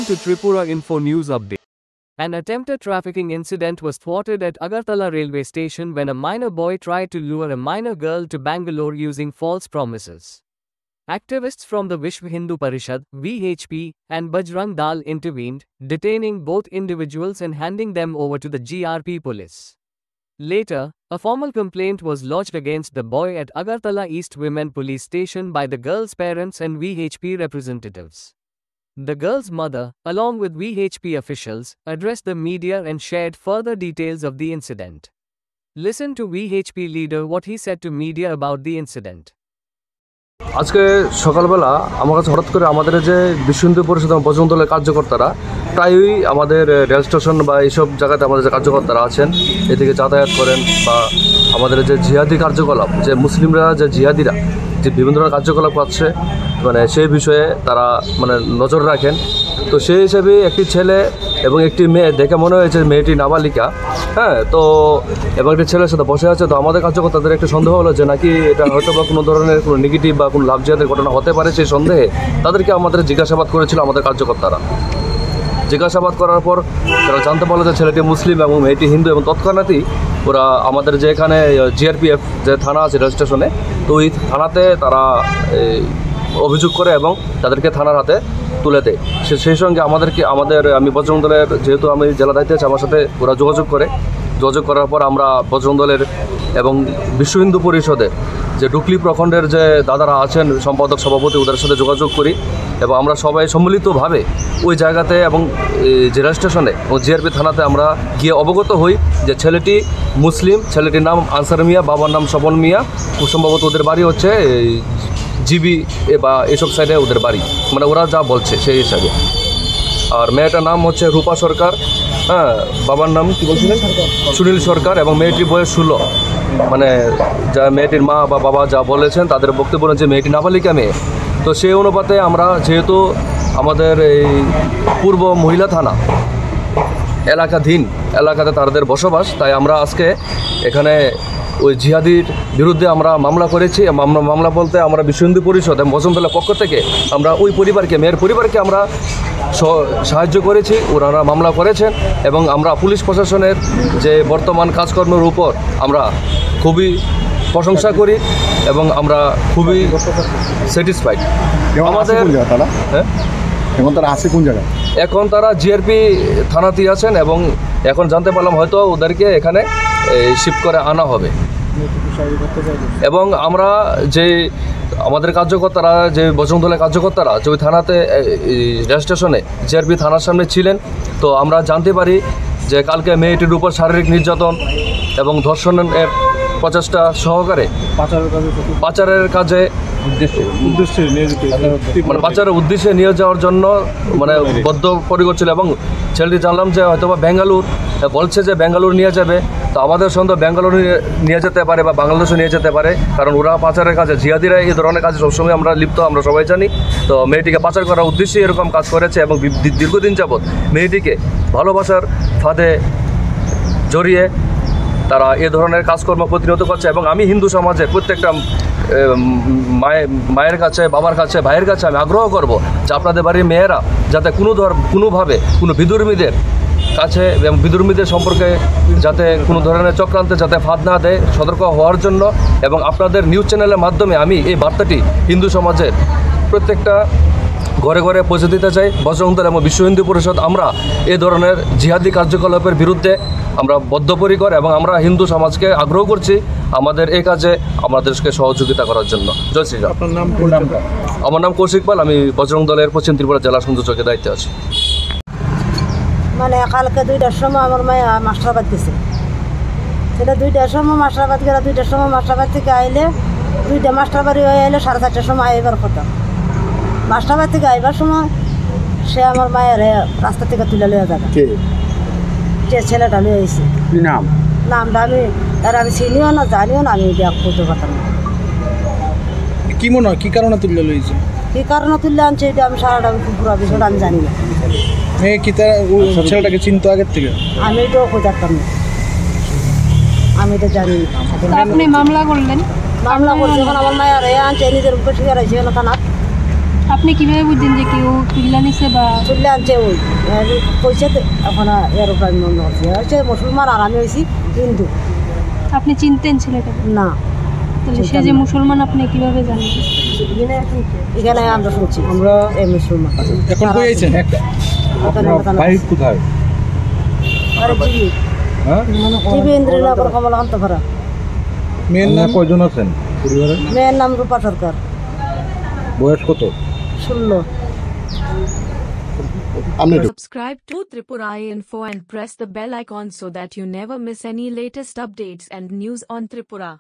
to Tripura Info News Update. An attempted trafficking incident was thwarted at Agartala railway station when a minor boy tried to lure a minor girl to Bangalore using false promises. Activists from the Vishwa Hindu Parishad (VHP) and Bajrang Dal intervened, detaining both individuals and handing them over to the GRP police. Later, a formal complaint was lodged against the boy at Agartala East Women Police Station by the girl's parents and VHP representatives. The girl's mother, along with VHP officials, addressed the media and shared further details of the incident. Listen to VHP leader what he said to media about the incident. আজকে সকালবেলা আমার কাছে হঠাৎ করে আমাদের যে বিশ্ব হিন্দু পরিষদ এবং বজরং দলের কার্যকর্তারা প্রায়ই আমাদের রেল স্টেশন বা এইসব জায়গাতে আমাদের যে কার্যকর্তারা আছেন এদিকে যাতায়াত করেন বা আমাদের যে জিহাদি কার্যকলাপ যে মুসলিমরা যে জিহাদিরা যে বিভিন্ন ধরনের কার্যকলাপ করছে মানে সেই বিষয়ে তারা মানে নজর রাখেন। তো সেই হিসেবে একটি ছেলে এবং একটি মেয়ে দেখে মনে হয়েছে মেয়েটি নাবালিকা, হ্যাঁ, তো এবং একটি ছেলের সাথে বসে আছে। তো আমাদের কার্যকর্তাদের একটু সন্দেহ হলো যে নাকি এটা হয়তো বা কোনো ধরনের কোনো নেগেটিভ বা কোনো লাভ জিহাদের ঘটনা হতে পারে। সেই সন্দেহে তাদেরকে আমাদের জিজ্ঞাসাবাদ করেছিল আমাদের কার্যকর্তারা। জিজ্ঞাসাবাদ করার পর তারা জানতে পারলো যে ছেলেটি মুসলিম এবং মেয়েটি হিন্দু, এবং তৎক্ষণাৎই ওরা আমাদের যে এখানে জিআরপিএফ যে থানা আছে রেল স্টেশনে, তো ওই থানাতে তারা অভিযোগ করে এবং তাদেরকে থানার হাতে তুলে দেয়। সেই সঙ্গে আমি বজরং দলের যেহেতু আমি জেলা দায়িত্বে আছি, আমার সাথে ওরা যোগাযোগ করার পর আমরা বজরং দলের এবং বিশ্ব হিন্দু পরিষদের যে ডুকলি প্রখণ্ডের যে দাদারা আছেন সম্পাদক সভাপতি, ওদের সাথে যোগাযোগ করি এবং আমরা সবাই সম্মিলিতভাবে ওই জায়গাতে এবং যে রেল স্টেশনে ও জিআরপি থানাতে আমরা গিয়ে অবগত হই যে ছেলেটি মুসলিম, ছেলেটির নাম আনসার মিয়া, বাবার নাম স্বপন মিয়া, খুব সম্ভবত ওদের বাড়ি হচ্ছে জিবি বা এসব সাইডে ওদের বাড়ি, মানে ওরা যা বলছে সেই হিসাবে। আর মেয়েটার নাম হচ্ছে রূপা সরকার, হ্যাঁ, বাবার নাম কি বলছিলেন সুনীল সরকার, এবং মেয়েটির বয়স 16। মানে যা মেয়েটির মা বা বাবা যা বলেছেন তাদের বক্তব্য যে মেয়েটি নাবালিকা মেয়ে। তো সেই অনুপাতে আমরা যেহেতু আমাদের এই পূর্ব মহিলা থানা এলাকাতে তাদের বসবাস, তাই আমরা আজকে এখানে ওই জিহাদির বিরুদ্ধে আমরা মামলা করেছি। মামলা বলতে আমরা বিশ্ব হিন্দু পরিষদ এবং বজরং দলের পক্ষ থেকে আমরা ওই মেয়ের পরিবারকে আমরা সাহায্য করেছি, ওনারা মামলা করেছেন এবং আমরা পুলিশ প্রশাসনের যে বর্তমান কাজকর্মের উপর আমরা খুবই প্রশংসা করি এবং আমরা খুবই স্যাটিসফাইড। আমাদের এখন তারা আছে কোন জায়গায়? এখন তারা জিআরপি থানাতেই আছেন এবং এখন জানতে পারলাম হয়তো ওদেরকে এখানে শিফট করে আনা হবে। এবং আমরা যে আমাদের কার্যকর্তারা যে বজরং দলের কার্যকর্তারা যে ওই থানাতে রেল স্টেশনে জিআরপি থানার সামনে ছিলেন, তো আমরা জানতে পারি যে কালকে মেয়েটির উপর শারীরিক নির্যাতন এবং ধর্ষণের প্রচেষ্টা সহকারে পাচারের কাজে মানে পাচারের উদ্দেশ্যে নিয়ে যাওয়ার জন্য মানে বদ্ধপরিকর ছিল। এবং ছেলেটি জানলাম যে হয়তো বা বেঙ্গালুর বলছে যে বেঙ্গালুর নিয়ে যাবে। তো আমাদের সন্দেহ বেঙ্গালুর নিয়ে যেতে পারে বা বাংলাদেশে নিয়ে যেতে পারে, কারণ ওরা পাচারের কাজে জিহাদিরা এই ধরনের কাজে সবসময় আমরা লিপ্ত, আমরা সবাই জানি। তো মেয়েটিকে পাচার করার উদ্দেশ্যে এরকম কাজ করেছে এবং দীর্ঘদিন যাবৎ মেয়েটিকে ভালোবাসার ফাঁদে জড়িয়ে তারা এ ধরনের কাজকর্ম প্রতিনিয়ত করছে। এবং আমি হিন্দু সমাজের প্রত্যেকটা মায়ের কাছে, বাবার কাছে, ভাইয়ের কাছে আমি আগ্রহ করব যে আপনাদের বাড়ির মেয়েরা যাতে কোনোভাবে কোনো বিধর্মীদের কাছে এবং বিধর্মীদের সম্পর্কে যাতে কোনো ধরনের চক্রান্তে যাতে ফাঁদ না দেয়, সতর্ক হওয়ার জন্য। এবং আপনাদের নিউজ চ্যানেলের মাধ্যমে আমি এই বার্তাটি হিন্দু সমাজের প্রত্যেকটা ঘরে ঘরে পৌঁছে দিতে চাই। বজরং দল এবং বিশ্ব হিন্দু পরিষদ আমরা এ ধরনের জিহাদি কার্যকলাপের বিরুদ্ধে আমরা বদ্ধপরিকর এবং আমরা হিন্দু সমাজকে আগ্রহ করছি আমাদের এই কাজে আমাদেরকে সহযোগিতা করার জন্য। জয় শ্রীরাম। আপনার নাম? আমার নাম কৌশিক পাল, আমি বজরং দলের পশ্চিম ত্রিপুরা জেলা সংযোজকের দায়িত্বে আছি। মানে কালকে 2টার সময় আমার মায়া মাস্টারবাদ গেছে, সেটা 2টার সময় মাস্টারবাদ গেলে 2টার সময় মাস্টারবাদ থেকে আইলে 2টা মাস্টারবাড়ি হয়ে এলে 4:30টার সময় আইবার কথা। মাস্টারবাদ থেকে আইবার সময় সে আমার মায়ের রাস্তা থেকে তুলে লিয়ে যাবে, যে ছেলেটা লিয়ে আইছে। নামটা আমি চিনিও না, জানিও না, আমি বলতে পারতাম না। কি মনে হয় কি কারণে তুলে লইছে? কি কারণে তুললে আনছে এটা আমি সারাটা পুরো বিষয়টা আমি জানি না। কি তার ছেলেটাকে চিনতো আগের থেকে? আমি এটাও খোঁজাতাম না, আমি এটা জানি না। আপনি মামলা করলেন? মামলা করছি, যখন আমার মায়ের আনছে নিজের মুখে শিকার হয়েছে না থানার, আপনি কিভাবে বুঝছেন যে কেউ তুল্লা নিছে বা চলে আনছে ওই পয়সা এখন এরোপ্লেন মনে হচ্ছে হচ্ছে মুসলমান আর আমি হয়েছি হিন্দু। আপনি চিনতেন ছেলেটাকে? না, তাহলে সে যে মুসলমান আপনি কিভাবে জানেন? এখানে আমরা শুনছি আমরা এই মুসলমান এখন কই আইছেন কোথায়? হ্যাঁ, জিবি ইন্দ্রনগর কমলাকান্ত ভাড়া। মেয়ের নাম কয়জন আছেন পরিবারে? মেয়ের নাম রূপা সরকার, বয়স কত? 16। Subscribe to Tripura Info and press the bell icon so that you never miss any latest updates and news on Tripura.